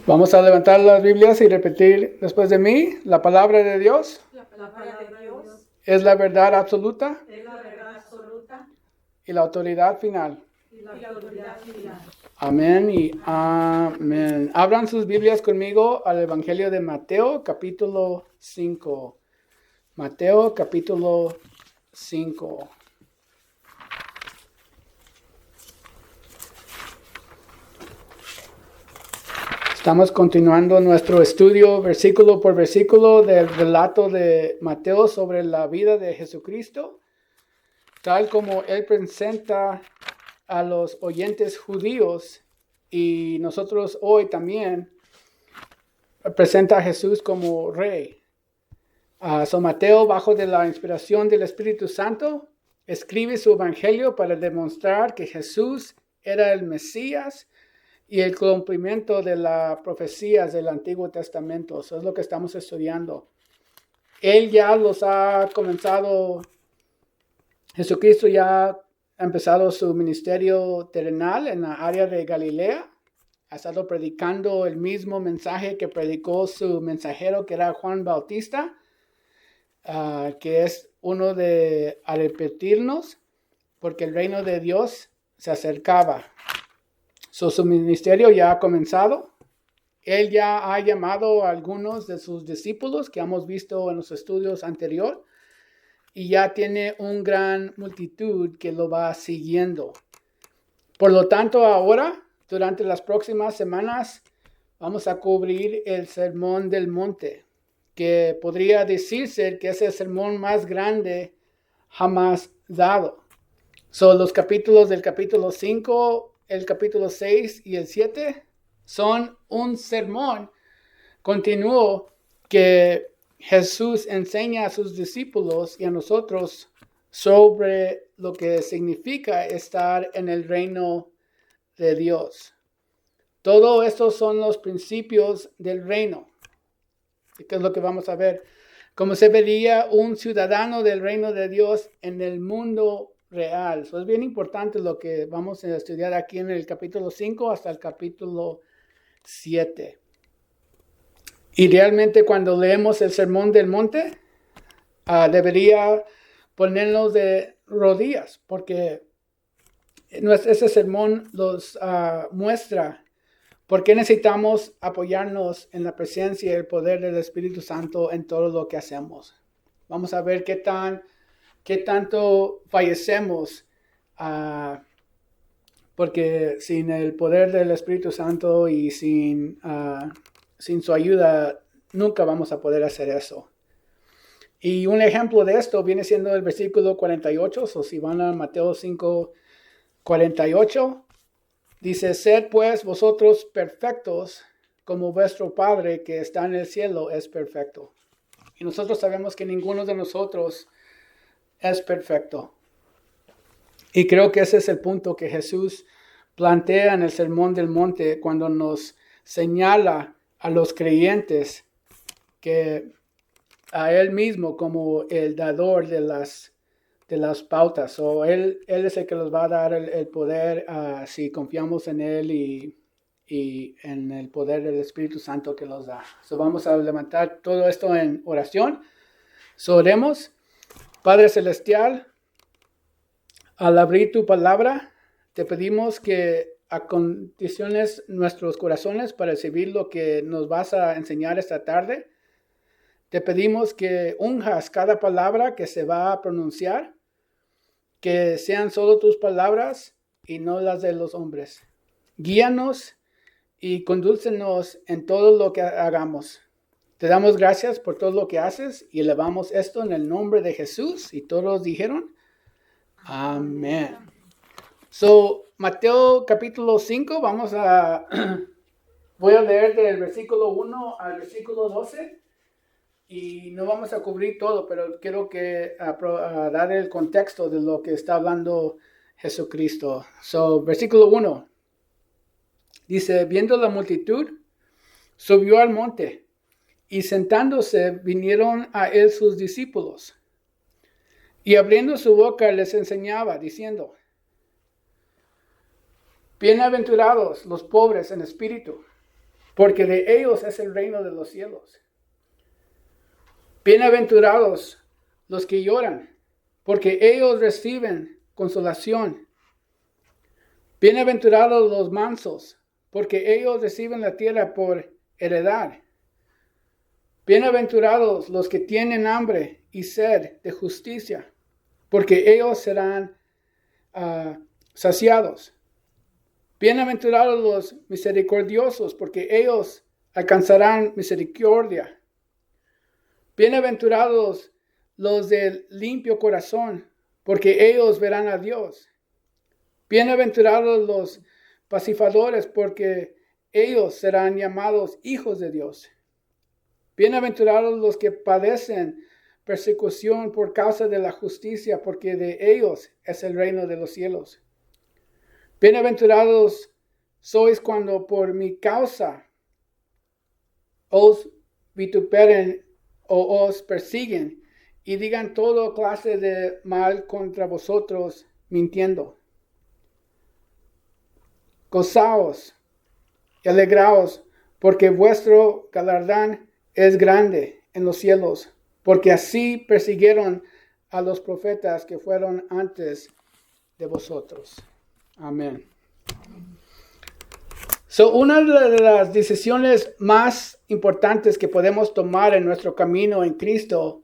Vamos a levantar las Biblias y repetir después de mí. La palabra de Dios La palabra de Dios es la verdad absoluta es la verdad absoluta y la autoridad final. y la autoridad final. Amén y amén. Abran sus Biblias conmigo al Evangelio de Mateo, capítulo 5. Mateo, capítulo 5. Estamos continuando nuestro estudio versículo por versículo del relato de Mateo sobre la vida de Jesucristo, tal como él presenta a los oyentes judíos y nosotros hoy también presenta a Jesús como rey. So Mateo, bajo de la inspiración del Espíritu Santo, escribe su evangelio para demostrar que Jesús era el Mesías y el cumplimiento de las profecías del Antiguo Testamento. Eso es lo que estamos estudiando. Él ya los ha comenzado, Jesucristo ya ha empezado su ministerio terrenal en la área de Galilea. Ha estado predicando el mismo mensaje que predicó su mensajero, que era Juan Bautista, que es uno de arrepentirnos, porque el reino de Dios se acercaba. Su ministerio ya ha comenzado. Él ya ha llamado a algunos de sus discípulos que hemos visto en los estudios anteriores y ya tiene una gran multitud que lo va siguiendo. Por lo tanto, ahora, durante las próximas semanas, vamos a cubrir el Sermón del Monte, que podría decirse que es el sermón más grande jamás dado. Son los capítulos del capítulo 5, el capítulo 6 y el 7 son un sermón continuo que Jesús enseña a sus discípulos y a nosotros sobre lo que significa estar en el reino de Dios. Todo estos son los principios del reino, que es lo que vamos a ver. Cómo se vería un ciudadano del reino de Dios en el mundo real. Eso es bien importante lo que vamos a estudiar aquí en el capítulo 5 hasta el capítulo 7. Y realmente cuando leemos el Sermón del Monte, debería ponernos de rodillas, porque ese sermón nos muestra por qué necesitamos apoyarnos en la presencia y el poder del Espíritu Santo en todo lo que hacemos. Vamos a ver qué tanto fallecemos, porque sin el poder del Espíritu Santo y sin su ayuda, nunca vamos a poder hacer eso. Y un ejemplo de esto viene siendo el versículo 48, o si van a Mateo 5, 48, dice, sed pues vosotros perfectos como vuestro Padre que está en el cielo es perfecto. Y nosotros sabemos que ninguno de nosotros es perfecto. Y creo que ese es el punto que Jesús plantea en el Sermón del Monte cuando nos señala a los creyentes que a Él mismo como el dador de las pautas. O él es el que nos va a dar el poder si confiamos en Él y en el poder del Espíritu Santo que nos da. Vamos a levantar todo esto en oración. Oremos. Padre Celestial, al abrir tu palabra, te pedimos que acondiciones nuestros corazones para recibir lo que nos vas a enseñar esta tarde. Te pedimos que unjas cada palabra que se va a pronunciar, que sean solo tus palabras y no las de los hombres. Guíanos y condúcenos en todo lo que hagamos. Te damos gracias por todo lo que haces y elevamos esto en el nombre de Jesús. Y todos dijeron, amén. Mateo capítulo 5, voy a leer del versículo 1 al versículo 12. Y no vamos a cubrir todo, pero quiero dar el contexto de lo que está hablando Jesucristo. Versículo 1. Dice, viendo la multitud, subió al monte, y sentándose vinieron a él sus discípulos. Y abriendo su boca les enseñaba, diciendo, bienaventurados los pobres en espíritu, porque de ellos es el reino de los cielos. Bienaventurados los que lloran, porque ellos reciben consolación. Bienaventurados los mansos, porque ellos reciben la tierra por heredad. Bienaventurados los que tienen hambre y sed de justicia, porque ellos serán saciados. Bienaventurados los misericordiosos, porque ellos alcanzarán misericordia. Bienaventurados los del limpio corazón, porque ellos verán a Dios. Bienaventurados los pacificadores, porque ellos serán llamados hijos de Dios. Bienaventurados los que padecen persecución por causa de la justicia, porque de ellos es el reino de los cielos. Bienaventurados sois cuando por mi causa os vituperen o os persiguen y digan toda clase de mal contra vosotros mintiendo. Gozaos y alegraos, porque vuestro galardón es grande en los cielos, porque así persiguieron a los profetas que fueron antes de vosotros. Amén. Una de las decisiones más importantes que podemos tomar en nuestro camino en Cristo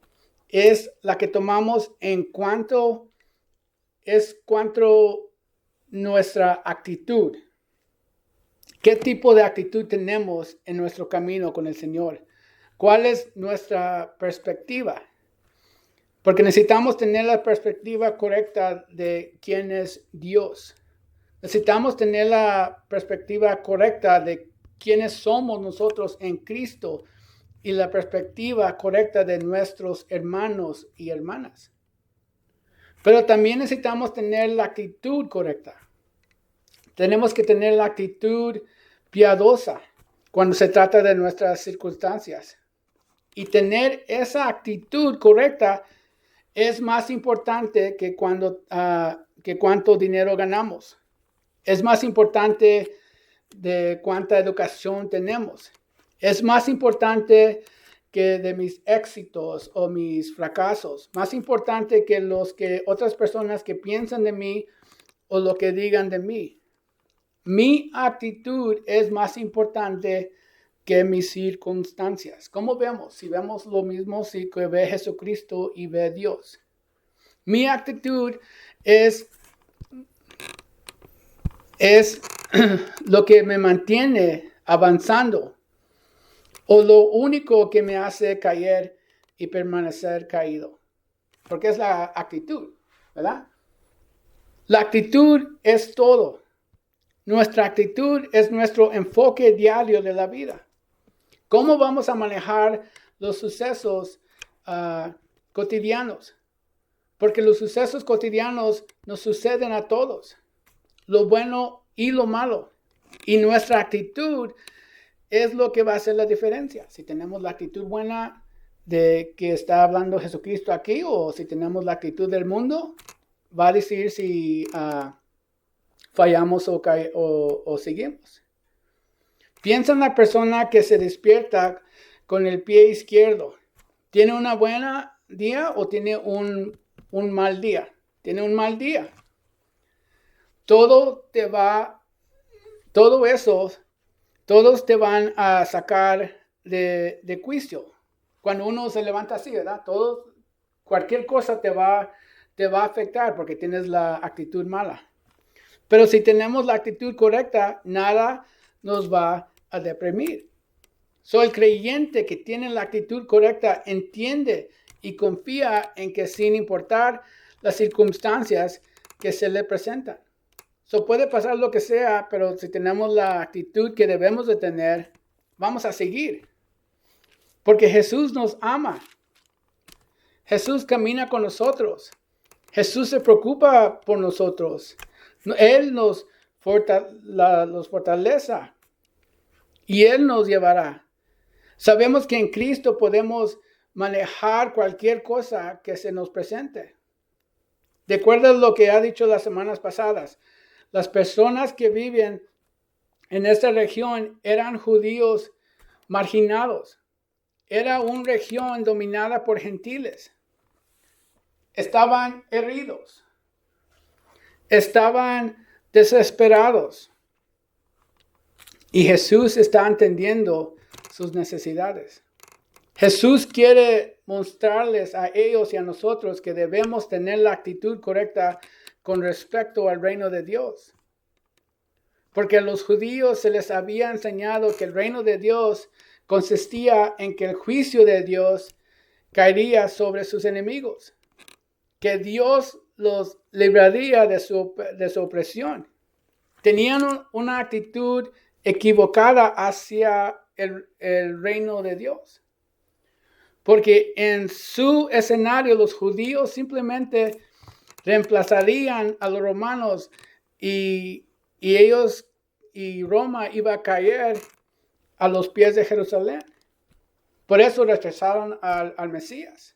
es la que tomamos en cuanto nuestra actitud. ¿Qué tipo de actitud tenemos en nuestro camino con el Señor? ¿Cuál es nuestra perspectiva? Porque necesitamos tener la perspectiva correcta de quién es Dios. Necesitamos tener la perspectiva correcta de quiénes somos nosotros en Cristo y la perspectiva correcta de nuestros hermanos y hermanas. Pero también necesitamos tener la actitud correcta. Tenemos que tener la actitud piadosa cuando se trata de nuestras circunstancias. Y tener esa actitud correcta es más importante que cuánto dinero ganamos. Es más importante de cuánta educación tenemos. Es más importante que de mis éxitos o mis fracasos. Más importante que otras personas que piensan de mí o lo que digan de mí. Mi actitud es más importante que mis circunstancias. ¿Cómo vemos? Si vemos lo mismo, si que ve Jesucristo y ve Dios. Mi actitud es lo que me mantiene avanzando o lo único que me hace caer y permanecer caído. Porque es la actitud, ¿verdad? La actitud es todo. Nuestra actitud es nuestro enfoque diario de la vida. ¿Cómo vamos a manejar los sucesos cotidianos? Porque los sucesos cotidianos nos suceden a todos, lo bueno y lo malo. Y nuestra actitud es lo que va a hacer la diferencia. Si tenemos la actitud buena de que está hablando Jesucristo aquí, o si tenemos la actitud del mundo, va a decir si fallamos o seguimos. Piensa en la persona que se despierta con el pie izquierdo. ¿Tiene una buena día o tiene un mal día? Tiene un mal día. Todos te van a sacar de juicio. Cuando uno se levanta así, ¿verdad? Cualquier cosa te va a afectar porque tienes la actitud mala. Pero si tenemos la actitud correcta, nada nos va a deprimir. El creyente que tiene la actitud correcta entiende y confía en que sin importar las circunstancias que se le presentan. Puede pasar lo que sea, pero si tenemos la actitud que debemos de tener, vamos a seguir. Porque Jesús nos ama. Jesús camina con nosotros. Jesús se preocupa por nosotros. Él nos fortalece y Él nos llevará. Sabemos que en Cristo podemos manejar cualquier cosa que se nos presente. De acuerdo a lo que ha dicho las semanas pasadas, las personas que viven en esta región eran judíos marginados. Era una región dominada por gentiles. Estaban heridos. Estaban desesperados. Y Jesús está entendiendo sus necesidades. Jesús quiere mostrarles a ellos y a nosotros que debemos tener la actitud correcta con respecto al reino de Dios. Porque a los judíos se les había enseñado que el reino de Dios consistía en que el juicio de Dios caería sobre sus enemigos, que Dios los libraría de su opresión. Tenían una actitud equivocada hacia el reino de Dios. Porque en su escenario los judíos simplemente reemplazarían a los romanos y ellos y Roma iba a caer a los pies de Jerusalén. Por eso rechazaron al Mesías.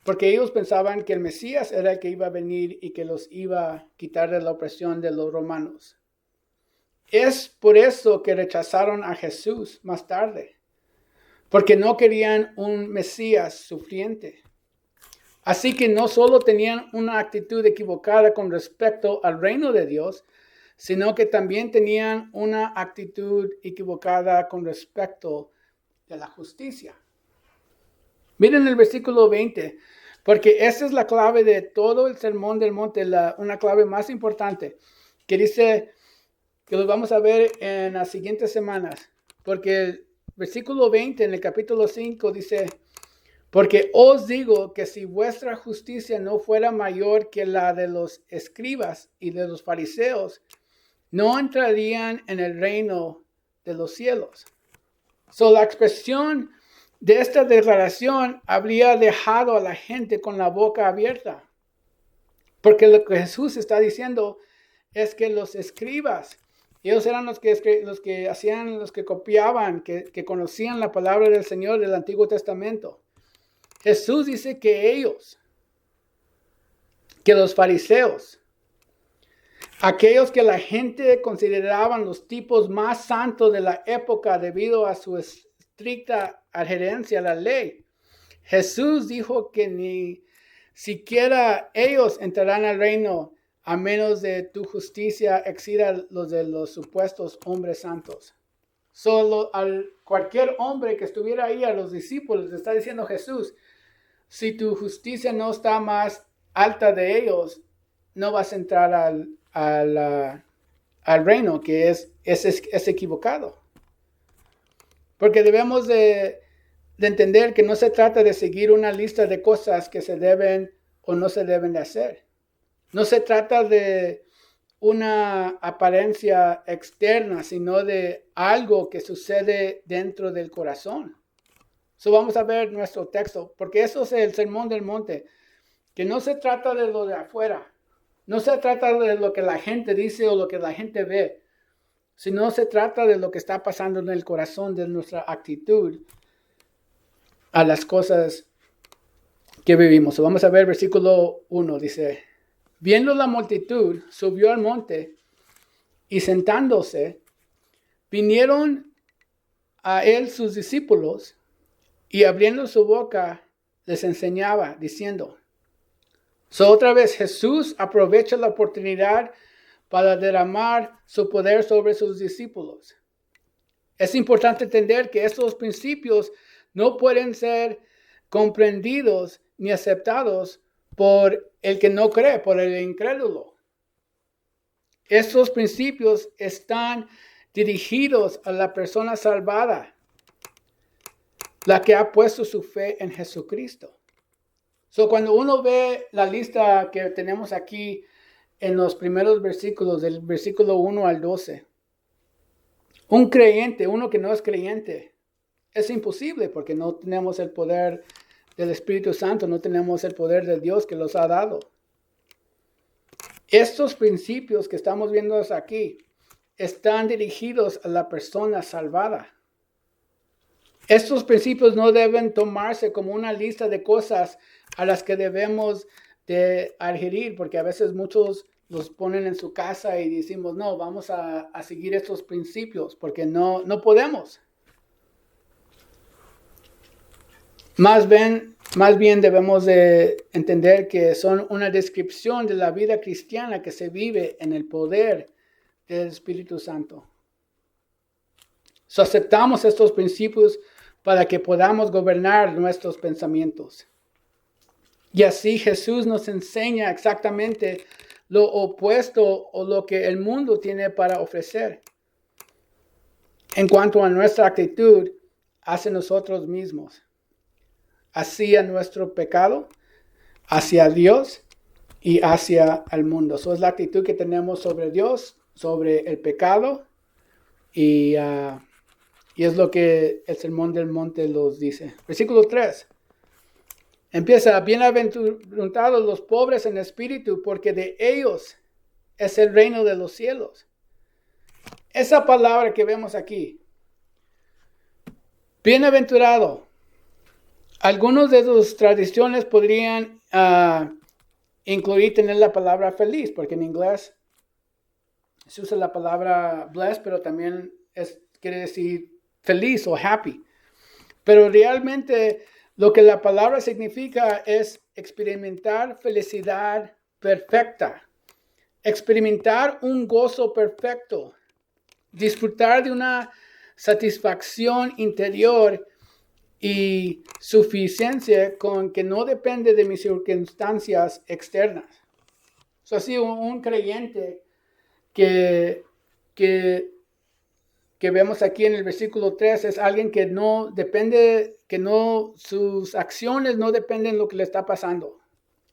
Porque ellos pensaban que el Mesías era el que iba a venir y que los iba a quitar de la opresión de los romanos. Es por eso que rechazaron a Jesús más tarde. Porque no querían un Mesías sufriente. Así que no solo tenían una actitud equivocada con respecto al reino de Dios, sino que también tenían una actitud equivocada con respecto a la justicia. Miren el versículo 20, porque esa es la clave de todo el Sermón del Monte, una clave más importante, que dice que los vamos a ver en las siguientes semanas, porque el versículo 20 en el capítulo 5 dice, porque os digo que si vuestra justicia no fuera mayor que la de los escribas y de los fariseos, no entrarían en el reino de los cielos. La expresión de esta declaración habría dejado a la gente con la boca abierta. Porque lo que Jesús está diciendo es que los escribas, ellos eran los que hacían, los que copiaban, que conocían la palabra del Señor del Antiguo Testamento. Jesús dice que ellos, que los fariseos, aquellos que la gente consideraban los tipos más santos de la época debido a su estricta adherencia a la ley, Jesús dijo que ni siquiera ellos entrarán al reino a menos de tu justicia exceda los de los supuestos hombres santos. Solo cualquier hombre que estuviera ahí, a los discípulos, le está diciendo Jesús, si tu justicia no está más alta de ellos, no vas a entrar al reino, que es equivocado. Porque debemos de entender que no se trata de seguir una lista de cosas que se deben o no se deben de hacer. No se trata de una apariencia externa, sino de algo que sucede dentro del corazón. Vamos a ver nuestro texto, porque eso es el Sermón del Monte, que no se trata de lo de afuera, no se trata de lo que la gente dice o lo que la gente ve, sino se trata de lo que está pasando en el corazón, de nuestra actitud a las cosas que vivimos. Vamos a ver versículo 1, dice, viendo la multitud, subió al monte y sentándose, vinieron a él sus discípulos y abriendo su boca les enseñaba diciendo. Otra vez Jesús aprovecha la oportunidad para derramar su poder sobre sus discípulos. Es importante entender que estos principios no pueden ser comprendidos ni aceptados por el que no cree, por el incrédulo. Estos principios están dirigidos a la persona salvada, la que ha puesto su fe en Jesucristo. Cuando uno ve la lista que tenemos aquí en los primeros versículos, del versículo 1 al 12, un creyente, uno que no es creyente, es imposible porque no tenemos el poder del Espíritu Santo, no tenemos el poder de Dios que los ha dado. Estos principios que estamos viendo aquí están dirigidos a la persona salvada. Estos principios no deben tomarse como una lista de cosas a las que debemos de adherir, porque a veces muchos los ponen en su casa y decimos, no, vamos a seguir estos principios porque no podemos. Más bien debemos de entender que son una descripción de la vida cristiana que se vive en el poder del Espíritu Santo. So, aceptamos estos principios para que podamos gobernar nuestros pensamientos. Y así Jesús nos enseña exactamente lo opuesto o lo que el mundo tiene para ofrecer en cuanto a nuestra actitud hacia nosotros mismos, hacia nuestro pecado, hacia Dios y hacia el mundo. Eso es la actitud que tenemos sobre Dios, sobre el pecado y es lo que el Sermón del Monte nos dice. Versículo 3. Empieza, bienaventurados los pobres en espíritu, porque de ellos es el reino de los cielos. Esa palabra que vemos aquí, bienaventurado. Algunos de sus tradiciones podrían incluir tener la palabra feliz, porque en inglés se usa la palabra blessed, pero también quiere decir feliz o happy. Pero realmente lo que la palabra significa es experimentar felicidad perfecta, experimentar un gozo perfecto, disfrutar de una satisfacción interior y suficiencia con que no depende de mis circunstancias externas. So, así un creyente que vemos aquí en el versículo 3 es alguien que no depende, sus acciones no dependen de lo que le está pasando.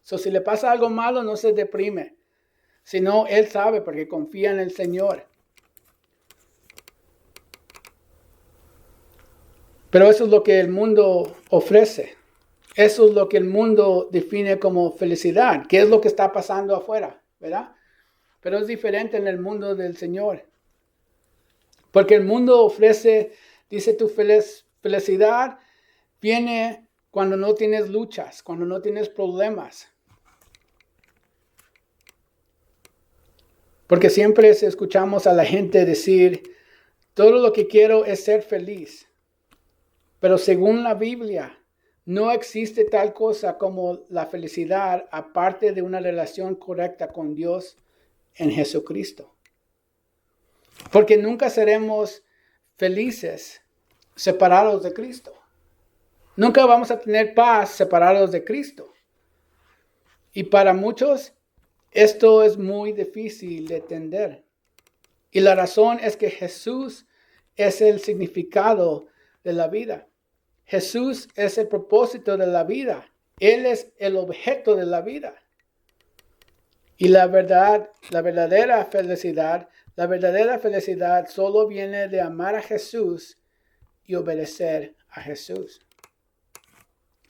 So, si le pasa algo malo, no se deprime, sino él sabe porque confía en el Señor. Pero eso es lo que el mundo ofrece. Eso es lo que el mundo define como felicidad. ¿Qué es lo que está pasando afuera? ¿Verdad? Pero es diferente en el mundo del Señor. Porque el mundo ofrece, dice, tu felicidad viene cuando no tienes luchas, cuando no tienes problemas. Porque siempre escuchamos a la gente decir, todo lo que quiero es ser feliz. Pero según la Biblia, no existe tal cosa como la felicidad aparte de una relación correcta con Dios en Jesucristo. Porque nunca seremos felices separados de Cristo. Nunca vamos a tener paz separados de Cristo. Y para muchos, esto es muy difícil de entender. Y la razón es que Jesús es el significado de la vida. Jesús es el propósito de la vida. Él es el objeto de la vida. Y la verdadera felicidad solo viene de amar a Jesús y obedecer a Jesús.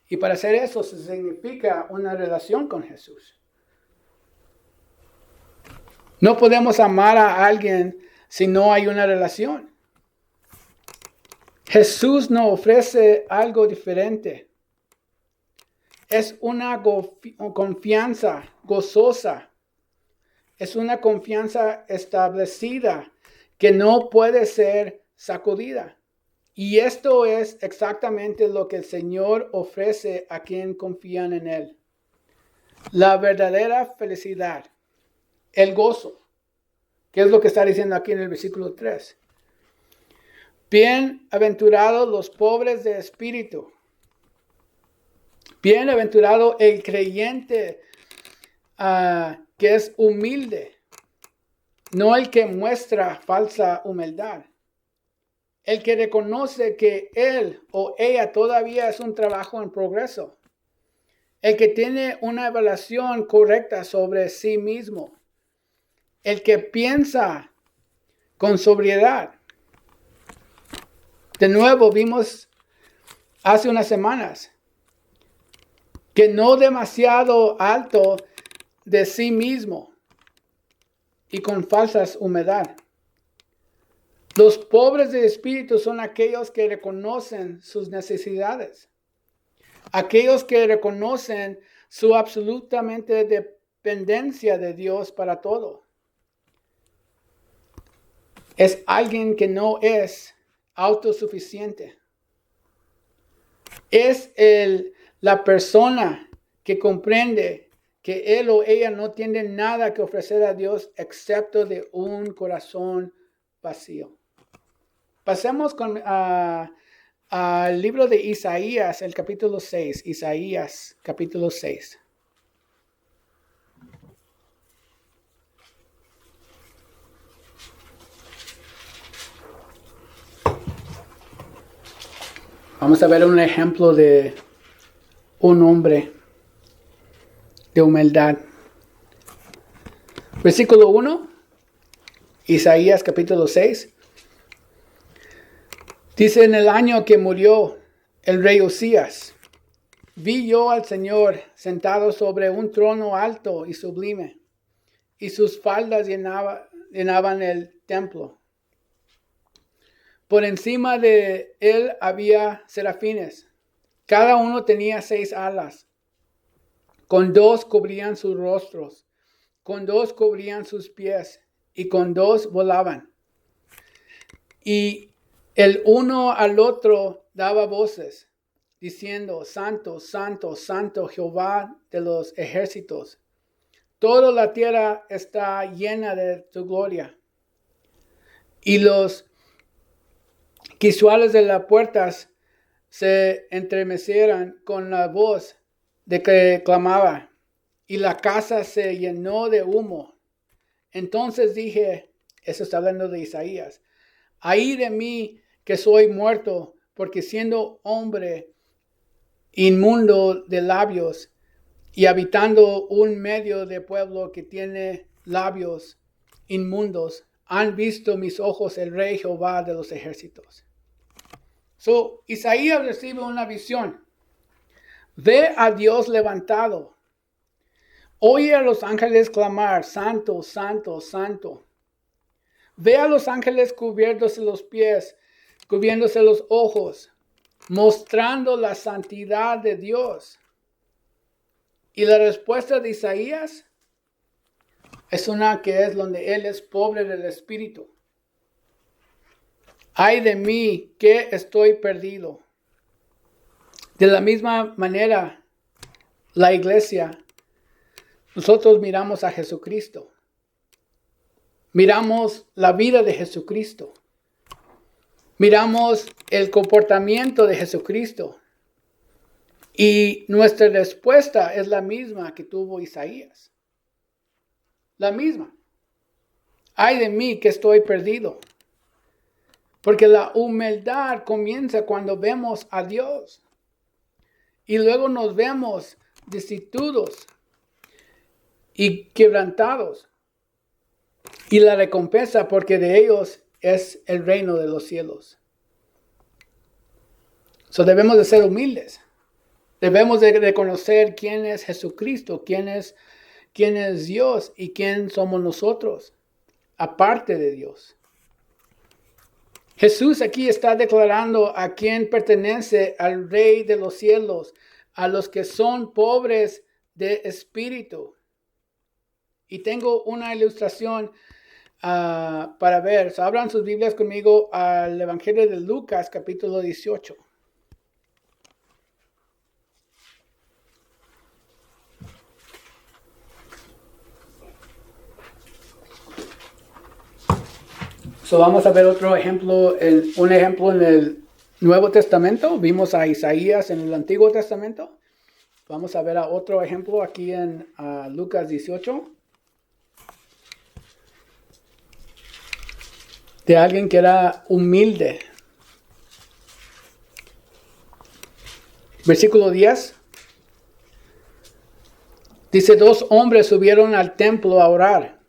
Y para hacer eso se significa una relación con Jesús. No podemos amar a alguien si no hay una relación. Jesús nos ofrece algo diferente. Es una confianza gozosa. Es una confianza establecida que no puede ser sacudida. Y esto es exactamente lo que el Señor ofrece a quien confían en Él. La verdadera felicidad, el gozo, que es lo que está diciendo aquí en el versículo 3. Bienaventurados los pobres de espíritu. Bienaventurado el creyente que es humilde, no el que muestra falsa humildad. El que reconoce que él o ella todavía es un trabajo en progreso. El que tiene una evaluación correcta sobre sí mismo. El que piensa con sobriedad. De nuevo vimos hace unas semanas que no demasiado alto de sí mismo y con falsas humildad. Los pobres de espíritu son aquellos que reconocen sus necesidades. Aquellos que reconocen su absolutamente dependencia de Dios para todo. Es alguien que no es autosuficiente. Es la persona que comprende que él o ella no tiene nada que ofrecer a Dios excepto de un corazón vacío. Pasemos al libro de Isaías, el capítulo 6. Isaías, capítulo 6. Vamos a ver un ejemplo de un hombre de humildad. Versículo 1, Isaías capítulo 6. Dice: en el año que murió el rey Usías, vi yo al Señor sentado sobre un trono alto y sublime, y sus faldas llenaban el templo. Por encima de él había serafines. Cada uno tenía 6 alas. Con 2 cubrían sus rostros, con 2 cubrían sus pies, y con 2 volaban. Y el uno al otro daba voces, diciendo: Santo, Santo, Santo, Jehová de los ejércitos. Toda la tierra está llena de tu gloria. Y los quisuales de las puertas se entremecieron con la voz de que clamaba, y la casa se llenó de humo. Entonces dije, eso está hablando de Isaías: ay de mí que soy muerto, porque siendo hombre inmundo de labios y habitando un medio de pueblo que tiene labios inmundos, han visto mis ojos el Rey Jehová de los ejércitos. Isaías recibe una visión. Ve a Dios levantado. Oye a los ángeles clamar: Santo, Santo, Santo. Ve a los ángeles cubriéndose los pies, cubriéndose los ojos, mostrando la santidad de Dios. Y la respuesta de Isaías es una que es donde él es pobre del espíritu. Ay de mí que estoy perdido. De la misma manera, la iglesia, nosotros miramos a Jesucristo. Miramos la vida de Jesucristo. Miramos el comportamiento de Jesucristo. Y nuestra respuesta es la misma que tuvo Isaías. La misma. Ay de mí que estoy perdido. Porque la humildad comienza cuando vemos a Dios. Y luego nos vemos destituidos y quebrantados. Y la recompensa, porque de ellos es el reino de los cielos. Debemos de ser humildes. Debemos de reconocer quién es Jesucristo, quién es Dios y quién somos nosotros, aparte de Dios. Jesús aquí está declarando a quién pertenece al Rey de los cielos, a los que son pobres de espíritu. Y tengo una ilustración para ver. Abran sus Biblias conmigo al Evangelio de Lucas, capítulo 18. Vamos a ver otro ejemplo, un ejemplo en el Nuevo Testamento. Vimos a Isaías en el Antiguo Testamento. Vamos a ver a otro ejemplo aquí en Lucas 18. De alguien que era humilde. Versículo 10. Dice: 2 hombres subieron al templo a orar.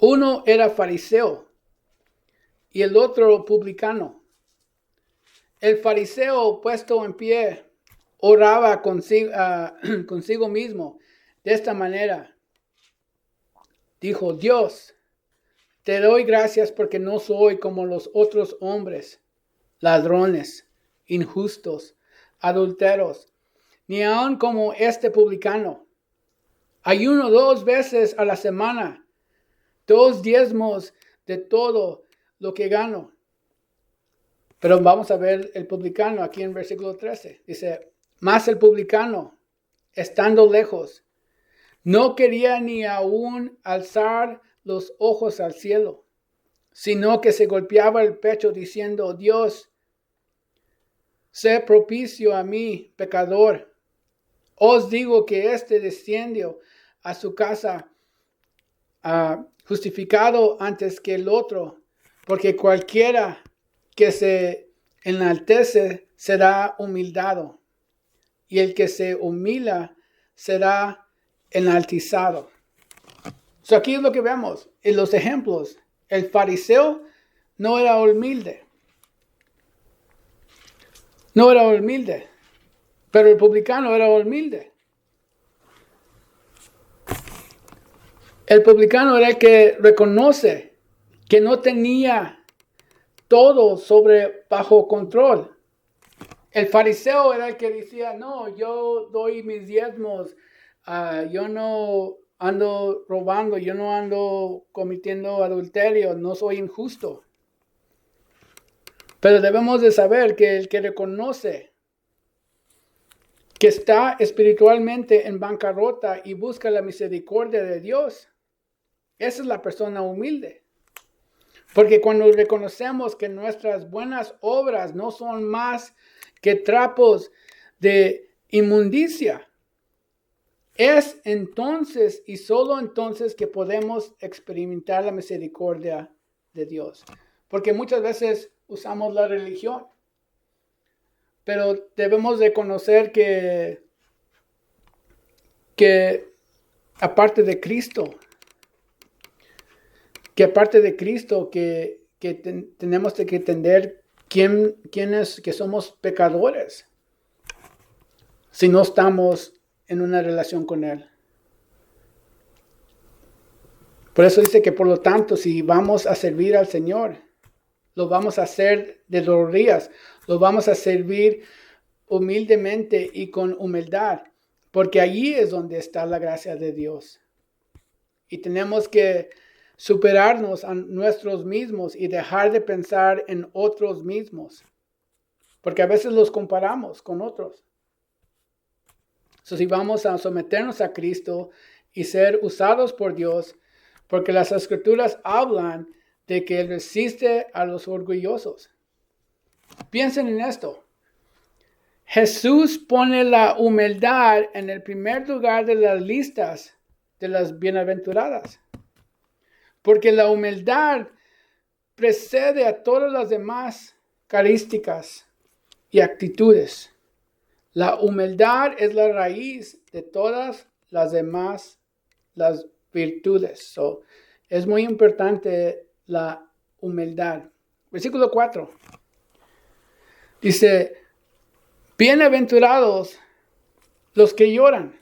Uno era fariseo y el otro publicano. El fariseo, puesto en pie, oraba consigo mismo de esta manera. Dijo: Dios, te doy gracias porque no soy como los otros hombres, ladrones, injustos, adúlteros, ni aun como este publicano. Ayuno 2 veces a la semana. 2 diezmos de todo lo que gano. Pero vamos a ver el publicano aquí en versículo 13. Dice, mas el publicano, estando lejos, no quería ni aún alzar los ojos al cielo, sino que se golpeaba el pecho diciendo, Dios, sé propicio a mí, pecador. Os digo que éste descendió a su casa justificado antes que el otro, porque cualquiera que se enaltece será humildado, y el que se humilla será enaltizado. So aquí es lo que vemos en los ejemplos. El fariseo no era humilde. No era humilde, pero el publicano era humilde. El publicano era el que reconoce que no tenía todo bajo control. El fariseo era el que decía, no, yo doy mis diezmos, yo no ando robando, yo no ando cometiendo adulterio, no soy injusto. Pero debemos de saber que el que reconoce que está espiritualmente en bancarrota y busca la misericordia de Dios, esa es la persona humilde. Porque cuando reconocemos que nuestras buenas obras no son más que trapos de inmundicia, es entonces y solo entonces que podemos experimentar la misericordia de Dios. Porque muchas veces usamos la religión, pero debemos reconocer que aparte de Cristo, tenemos que entender quiénes que somos pecadores si no estamos en una relación con Él. Por eso dice que por lo tanto, si vamos a servir al Señor, lo vamos a hacer de rodillas, lo vamos a servir humildemente y con humildad, porque allí es donde está la gracia de Dios. Y tenemos que superarnos a nosotros mismos y dejar de pensar en otros mismos, porque a veces los comparamos con otros. Si vamos a someternos a Cristo y ser usados por Dios, porque las Escrituras hablan de que Él resiste a los orgullosos. Piensen en esto. Jesús pone la humildad en el primer lugar de las listas de las bienaventuradas. Porque la humildad precede a todas las demás características y actitudes. La humildad es la raíz de todas las demás las virtudes. Es muy importante la humildad. Versículo 4. Dice, bienaventurados los que lloran,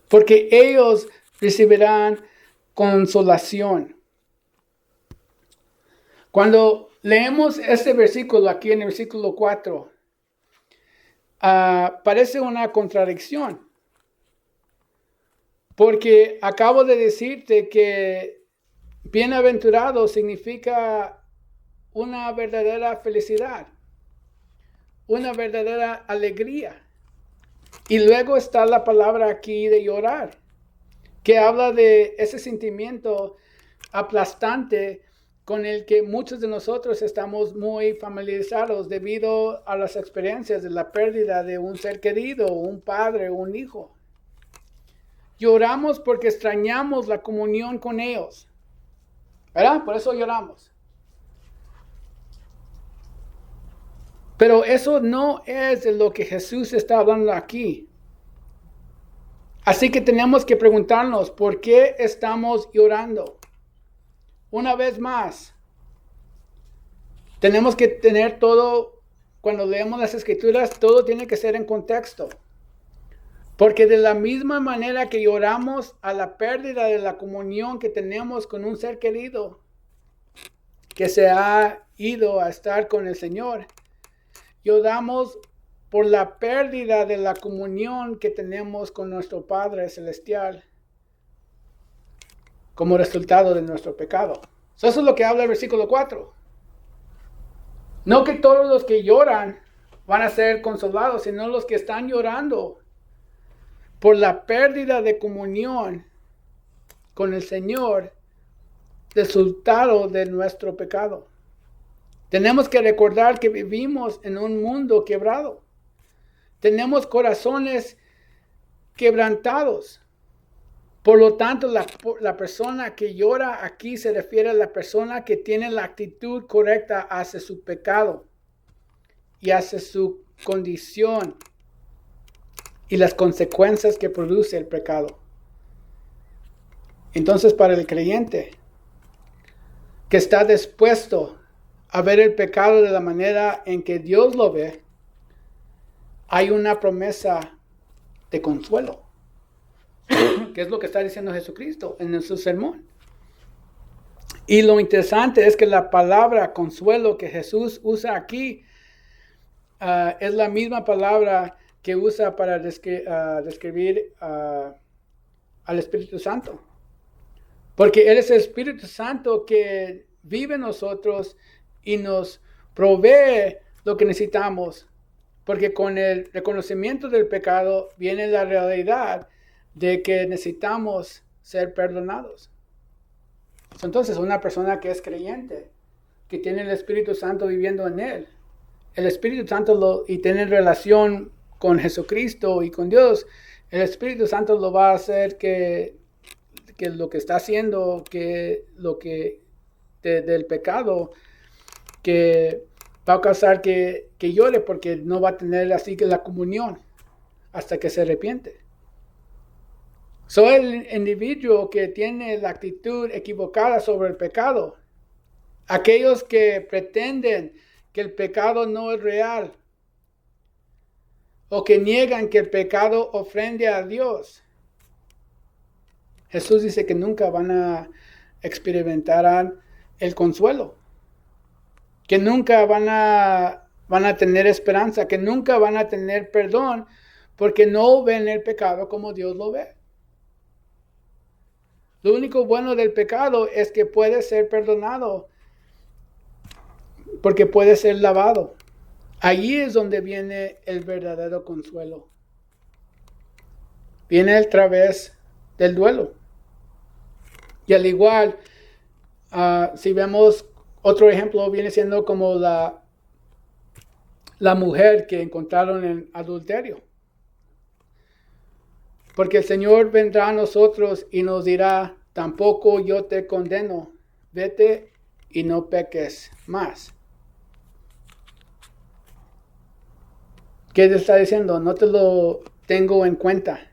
porque ellos recibirán consolación. Cuando leemos este versículo aquí en el versículo 4, parece una contradicción. Porque acabo de decirte que bienaventurado significa una verdadera felicidad, una verdadera alegría. Y luego está la palabra aquí de llorar, que habla de ese sentimiento aplastante con el que muchos de nosotros estamos muy familiarizados debido a las experiencias de la pérdida de un ser querido, un padre, un hijo. Lloramos porque extrañamos la comunión con ellos, ¿verdad? Por eso lloramos. Pero eso no es de lo que Jesús está hablando aquí. Así que tenemos que preguntarnos, ¿por qué estamos llorando? Una vez más, tenemos que tener todo, cuando leemos las Escrituras, todo tiene que ser en contexto. Porque de la misma manera que lloramos a la pérdida de la comunión que tenemos con un ser querido que se ha ido a estar con el Señor, lloramos por la pérdida de la comunión que tenemos con nuestro Padre Celestial como resultado de nuestro pecado. Eso es lo que habla el versículo 4. No que todos los que lloran van a ser consolados, sino los que están llorando por la pérdida de comunión con el Señor, resultado de nuestro pecado. Tenemos que recordar que vivimos en un mundo quebrado. Tenemos corazones quebrantados. Por lo tanto, la persona que llora aquí se refiere a la persona que tiene la actitud correcta hacia su pecado y hacia su condición y las consecuencias que produce el pecado. Entonces, para el creyente que está dispuesto a ver el pecado de la manera en que Dios lo ve, hay una promesa de consuelo, que es lo que está diciendo Jesucristo en su sermón. Y lo interesante es que la palabra consuelo que Jesús usa aquí es la misma palabra que usa para describir al Espíritu Santo. Porque Él es el Espíritu Santo que vive en nosotros y nos provee lo que necesitamos. Porque con el reconocimiento del pecado viene la realidad de que necesitamos ser perdonados. Entonces, una persona que es creyente, que tiene el Espíritu Santo viviendo en él, el Espíritu Santo y tiene relación con Jesucristo y con Dios, el Espíritu Santo lo va a hacer que lo que está haciendo, del pecado, que va a causar que llore porque no va a tener así que la comunión hasta que se arrepiente. El individuo que tiene la actitud equivocada sobre el pecado, aquellos que pretenden que el pecado no es real, o que niegan que el pecado ofende a Dios, Jesús dice que nunca van a experimentar el consuelo, que nunca van a tener esperanza, que nunca van a tener perdón, porque no ven el pecado como Dios lo ve. Lo único bueno del pecado es que puede ser perdonado, porque puede ser lavado. Allí es donde viene el verdadero consuelo. Viene a través del duelo. Y al igual, si vemos otro ejemplo, viene siendo como la mujer que encontraron en adulterio. Porque el Señor vendrá a nosotros y nos dirá, tampoco yo te condeno, vete y no peques más. ¿Qué te está diciendo? No te lo tengo en cuenta,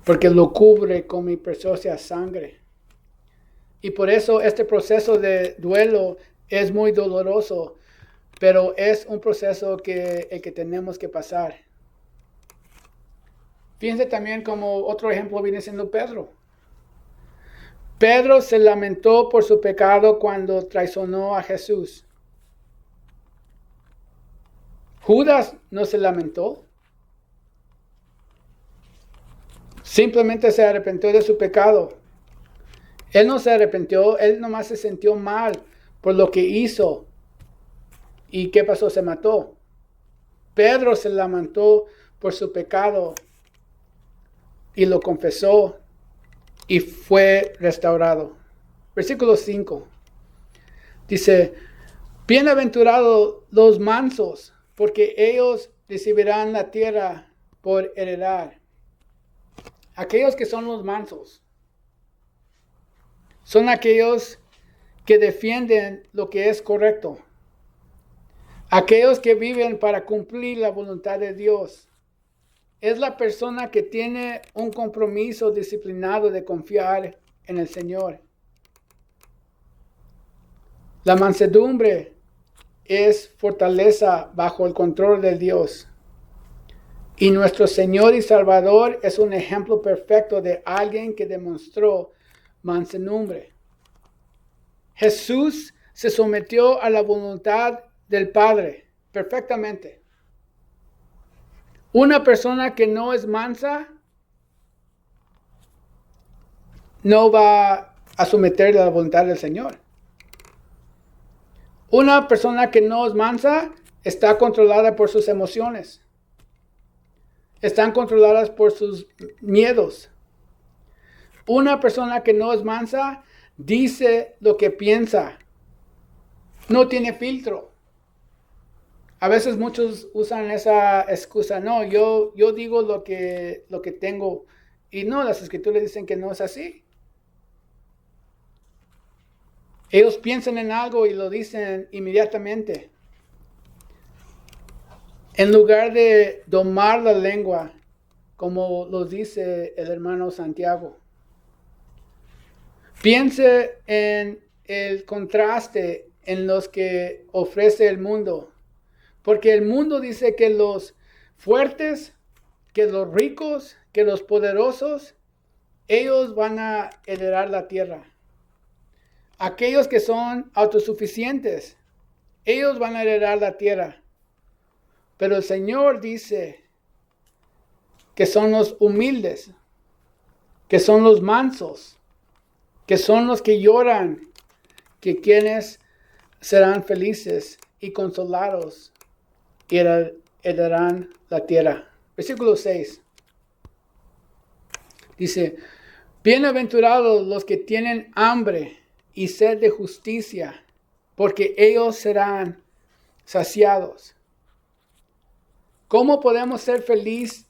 porque lo cubre con mi preciosa sangre. Y por eso este proceso de duelo es muy doloroso, pero es un proceso el que tenemos que pasar. Fíjense también como otro ejemplo viene siendo Pedro. Pedro se lamentó por su pecado cuando traicionó a Jesús. Judas no se lamentó. Simplemente se arrepintió de su pecado. Él no se arrepintió, él nomás se sintió mal por lo que hizo. ¿Y qué pasó? Se mató. Pedro se lamentó por su pecado y lo confesó y fue restaurado. Versículo 5. Dice, bienaventurados los mansos, porque ellos recibirán la tierra por heredad. Aquellos que son los mansos son aquellos que defienden lo que es correcto. Aquellos que viven para cumplir la voluntad de Dios. Es la persona que tiene un compromiso disciplinado de confiar en el Señor. La mansedumbre es fortaleza bajo el control de Dios. Y nuestro Señor y Salvador es un ejemplo perfecto de alguien que demostró mansedumbre. Jesús se sometió a la voluntad del Padre perfectamente. Una persona que no es mansa no va a someter a la voluntad del Señor. Una persona que no es mansa está controlada por sus emociones. Están controladas por sus miedos. Una persona que no es mansa dice lo que piensa. No tiene filtro. A veces muchos usan esa excusa. No, yo digo lo que tengo. Y no, las escrituras dicen que no es así. Ellos piensan en algo y lo dicen inmediatamente. En lugar de domar la lengua, como lo dice el hermano Santiago. Piense en el contraste en los que ofrece el mundo. Porque el mundo dice que los fuertes, que los ricos, que los poderosos, ellos van a heredar la tierra. Aquellos que son autosuficientes, ellos van a heredar la tierra. Pero el Señor dice que son los humildes, que son los mansos, que son los que lloran, que quienes serán felices y consolados y heredarán la tierra. Versículo 6. Dice, bienaventurados los que tienen hambre y sed de justicia, porque ellos serán saciados. ¿Cómo podemos ser felices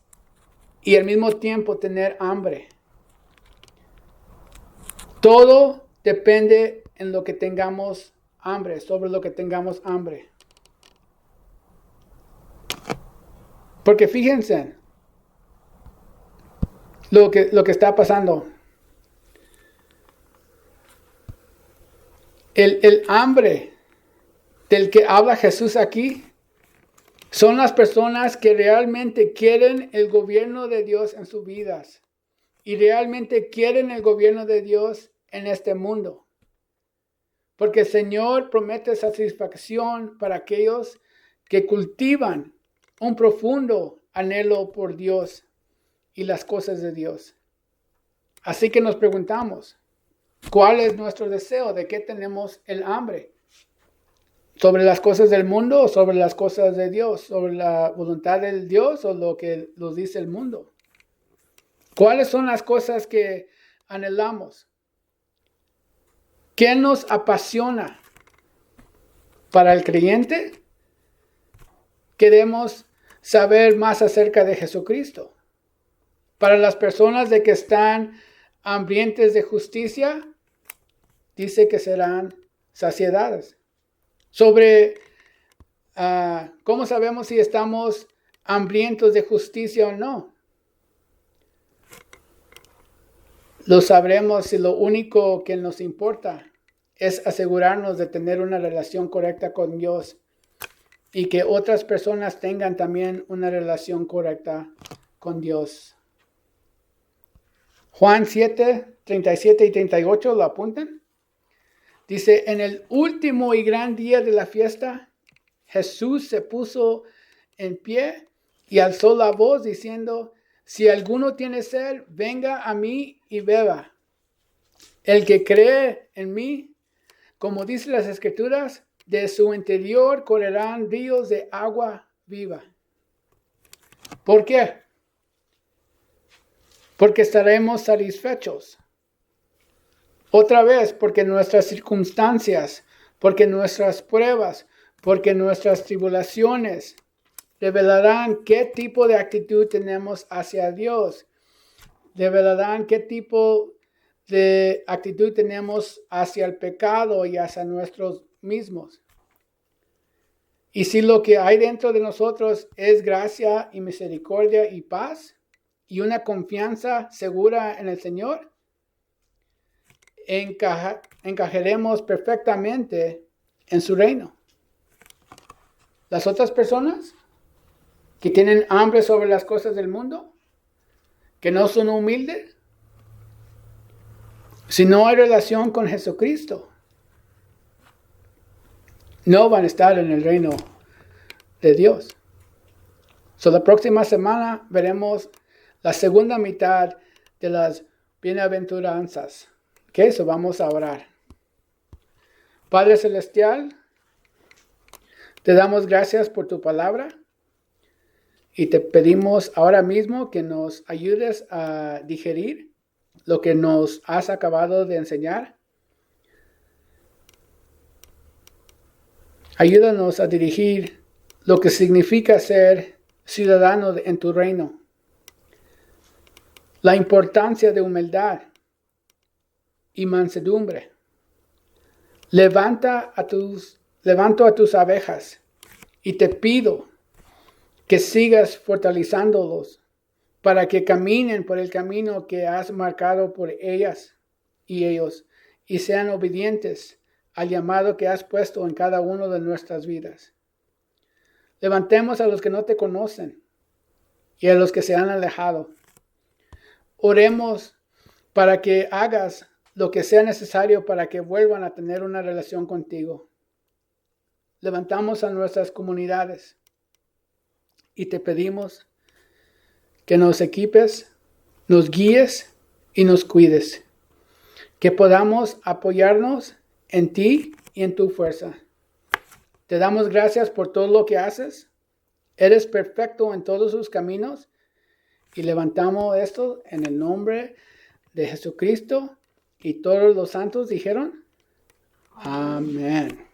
y al mismo tiempo tener hambre? Todo depende en lo que tengamos hambre, sobre lo que tengamos hambre. Porque fíjense lo que está pasando. El hambre del que habla Jesús aquí son las personas que realmente quieren el gobierno de Dios en sus vidas y realmente quieren el gobierno de Dios en este mundo. Porque el Señor promete satisfacción para aquellos que cultivan un profundo anhelo por Dios y las cosas de Dios. Así que nos preguntamos, ¿cuál es nuestro deseo? ¿De qué tenemos el hambre? ¿Sobre las cosas del mundo o sobre las cosas de Dios? ¿Sobre la voluntad de Dios o lo que nos dice el mundo? ¿Cuáles son las cosas que anhelamos? ¿Qué nos apasiona? Para el creyente, queremos saber más acerca de Jesucristo. Para las personas de que están hambrientes de justicia, dice que serán saciadas. Sobre cómo sabemos si estamos hambrientos de justicia o no. Lo sabremos si lo único que nos importa es asegurarnos de tener una relación correcta con Dios y que otras personas tengan también una relación correcta con Dios. Juan 7, 37 y 38, ¿lo apuntan? Dice, en el último y gran día de la fiesta, Jesús se puso en pie y alzó la voz diciendo, si alguno tiene sed, venga a mí y beba. El que cree en mí, como dice las Escrituras, de su interior correrán ríos de agua viva. ¿Por qué? Porque estaremos satisfechos. Otra vez, porque nuestras circunstancias, porque nuestras pruebas, porque nuestras tribulaciones revelarán qué tipo de actitud tenemos hacia Dios. Revelarán qué tipo de actitud tenemos hacia el pecado y hacia nosotros mismos. Y si lo que hay dentro de nosotros es gracia y misericordia y paz y una confianza segura en el Señor, encajaremos perfectamente en su reino. Las otras personas que tienen hambre sobre las cosas del mundo, que no son humildes, si no hay relación con Jesucristo, no van a estar en el reino de Dios. La próxima semana veremos la segunda mitad de las bienaventuranzas. Ok, eso vamos a orar. Padre Celestial, te damos gracias por tu palabra y te pedimos ahora mismo que nos ayudes a digerir lo que nos has acabado de enseñar. Ayúdanos a dirigir lo que significa ser ciudadano en tu reino. La importancia de humildad y mansedumbre. Levanto a tus abejas y te pido que sigas fortaleciéndolos para que caminen por el camino que has marcado por ellas y ellos y sean obedientes al llamado que has puesto en cada uno de nuestras vidas. Levantemos a los que no te conocen y a los que se han alejado. Oremos para que hagas lo que sea necesario para que vuelvan a tener una relación contigo. Levantamos a nuestras comunidades y te pedimos que nos equipes, nos guíes y nos cuides. Que podamos apoyarnos en ti y en tu fuerza. Te damos gracias por todo lo que haces. Eres perfecto en todos sus caminos. Y levantamos esto en el nombre de Jesucristo. Y todos los santos dijeron, amén.